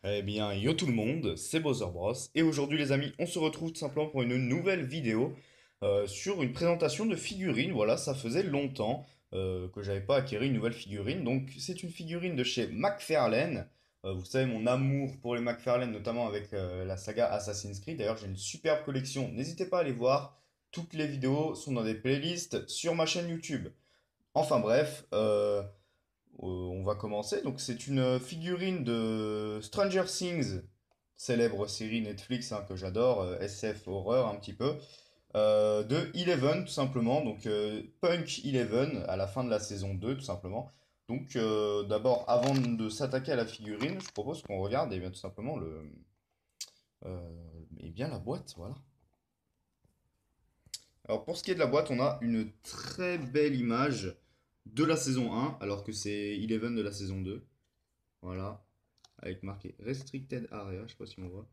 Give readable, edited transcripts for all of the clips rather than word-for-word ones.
Eh bien, yo tout le monde, c'est Bowser Bros. Et aujourd'hui, les amis, on se retrouve tout simplement pour une nouvelle vidéo sur une présentation de figurines. Voilà, ça faisait longtemps que j'avais pas acquéri une nouvelle figurine. Donc, c'est une figurine de chez McFarlane. Vous savez, mon amour pour les McFarlane, notamment avec la saga Assassin's Creed. D'ailleurs, j'ai une superbe collection. N'hésitez pas à aller voir. Toutes les vidéos sont dans des playlists sur ma chaîne YouTube. Enfin bref, on va commencer. Donc, c'est une figurine de Stranger Things, célèbre série Netflix hein, que j'adore, SF horreur un petit peu, de Eleven tout simplement. Donc, Punk Eleven à la fin de la saison 2 tout simplement. Donc, d'abord, avant de s'attaquer à la figurine, je propose qu'on regarde et bien, tout simplement et bien la boîte. Voilà. Alors, pour ce qui est de la boîte, on a une très belle image de la saison 1, alors que c'est Eleven de la saison 2. Voilà. Avec marqué Restricted Area, je sais pas si on voit.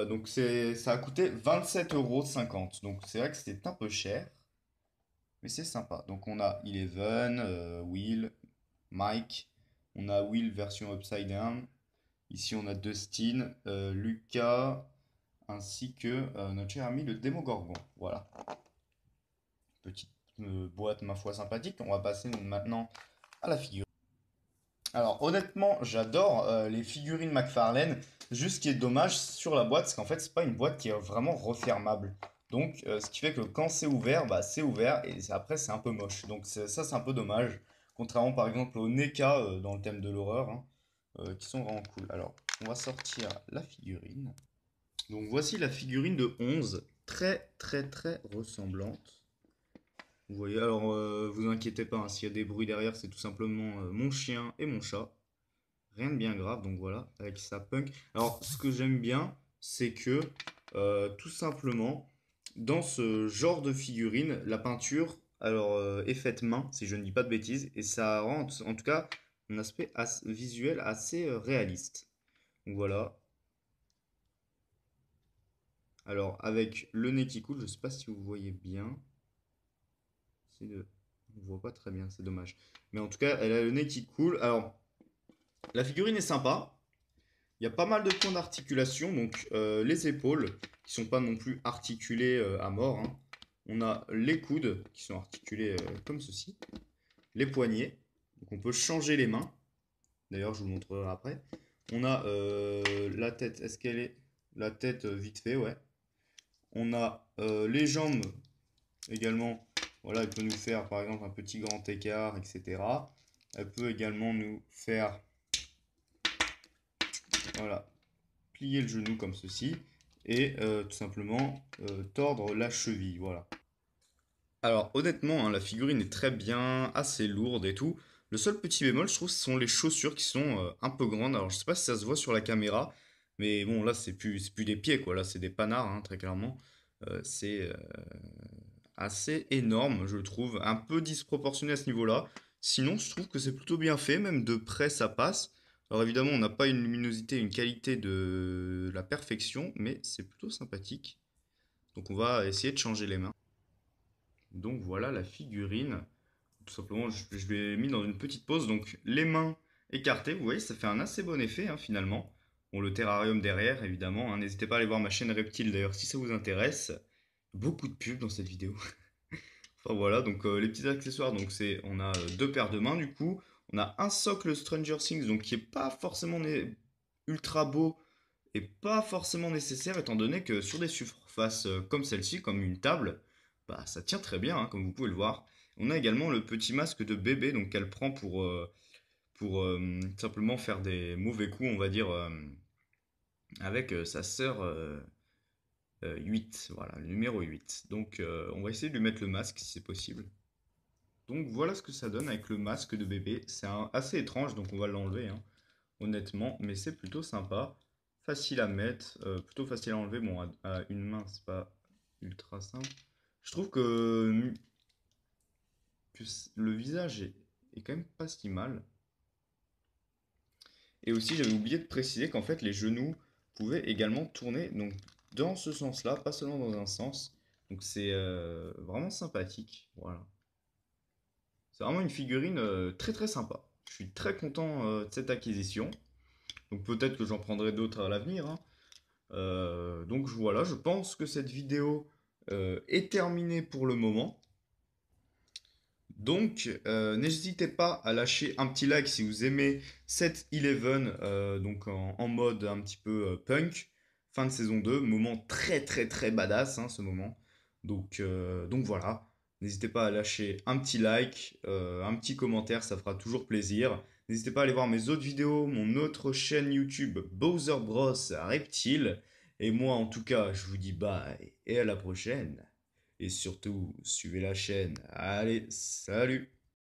Donc ça a coûté 27,50 €. Donc c'est vrai que c'était un peu cher, mais c'est sympa. Donc on a Eleven, Will, Mike, on a Will version Upside Down. Ici on a Dustin, Lucas, ainsi que notre cher ami le Démogorgon. Voilà, petite boîte ma foi sympathique. On va passer maintenant à la figure. Alors honnêtement, j'adore les figurines McFarlane. Juste ce qui est dommage sur la boîte, c'est qu'en fait, c'est pas une boîte qui est vraiment refermable. Donc, ce qui fait que quand c'est ouvert, bah, c'est ouvert et après, c'est un peu moche. Donc, ça, c'est un peu dommage. Contrairement par exemple aux NECA dans le thème de l'horreur, hein, qui sont vraiment cool. Alors, on va sortir la figurine. Donc, voici la figurine de 11, très très très ressemblante. Vous voyez, alors vous inquiétez pas, hein, s'il y a des bruits derrière, c'est tout simplement mon chien et mon chat. Rien de bien grave, donc voilà, avec sa punk. Alors, ce que j'aime bien, c'est que tout simplement, dans ce genre de figurine, la peinture alors, est faite main, si je ne dis pas de bêtises, et ça rend en tout cas un aspect visuel assez réaliste. Donc voilà. Alors, avec le nez qui coule, je ne sais pas si vous voyez bien. On ne voit pas très bien, c'est dommage. Mais en tout cas, elle a le nez qui coule. Alors, la figurine est sympa. Il y a pas mal de points d'articulation, donc les épaules qui sont pas non plus articulées à mort, hein. On a les coudes qui sont articulés comme ceci, les poignets, donc on peut changer les mains. D'ailleurs, je vous le montrerai après. On a la tête, est-ce qu'elle est la tête vite fait, ouais. On a les jambes également. Voilà, elle peut nous faire par exemple un petit grand écart, etc. Elle peut également nous faire, voilà, plier le genou comme ceci et tout simplement tordre la cheville. Voilà. Alors honnêtement, hein, la figurine est très bien, assez lourde et tout. Le seul petit bémol, je trouve, ce sont les chaussures qui sont un peu grandes. Alors je sais pas si ça se voit sur la caméra, mais bon là c'est plus des pieds quoi, là c'est des panards hein, très clairement. C'est assez énorme, je trouve, un peu disproportionné à ce niveau-là. Sinon, je trouve que c'est plutôt bien fait, même de près ça passe. Alors évidemment, on n'a pas une luminosité, une qualité de la perfection, mais c'est plutôt sympathique. Donc on va essayer de changer les mains. Donc voilà la figurine. Tout simplement, je l'ai mis dans une petite pose. Donc les mains écartées, vous voyez, ça fait un assez bon effet hein, finalement. Bon, le terrarium derrière, évidemment, hein. N'hésitez pas à aller voir ma chaîne Reptile d'ailleurs si ça vous intéresse. Beaucoup de pubs dans cette vidéo. Enfin voilà, donc les petits accessoires, donc on a deux paires de mains du coup, on a un socle Stranger Things, donc qui est pas forcément ultra beau et pas forcément nécessaire, étant donné que sur des surfaces comme celle-ci, comme une table, bah ça tient très bien, hein, comme vous pouvez le voir. On a également le petit masque de bébé, donc qu'elle prend pour simplement faire des mauvais coups, on va dire, avec sa sœur 8, voilà, le numéro 8. Donc on va essayer de lui mettre le masque si c'est possible. Donc voilà ce que ça donne avec le masque de bébé. C'est assez étrange, donc on va l'enlever, hein, honnêtement, mais c'est plutôt sympa. Facile à mettre, plutôt facile à enlever. Bon, à une main, c'est pas ultra simple. Je trouve que le visage est quand même pas si mal. Et aussi, j'avais oublié de préciser qu'en fait, les genoux pouvaient également tourner donc, dans ce sens-là, pas seulement dans un sens. Donc c'est vraiment sympathique. Voilà. C'est vraiment une figurine très très sympa. Je suis très content de cette acquisition. Donc peut-être que j'en prendrai d'autres à l'avenir, hein. Donc voilà, je pense que cette vidéo est terminée pour le moment. Donc n'hésitez pas à lâcher un petit like si vous aimez cette Eleven, donc en mode un petit peu punk, fin de saison 2, moment très très très badass, hein, ce moment. Donc voilà, n'hésitez pas à lâcher un petit like, un petit commentaire, ça fera toujours plaisir. N'hésitez pas à aller voir mes autres vidéos, mon autre chaîne YouTube Bowser Bros Reptile. Et moi en tout cas, je vous dis bye et à la prochaine. Et surtout, suivez la chaîne. Allez, salut!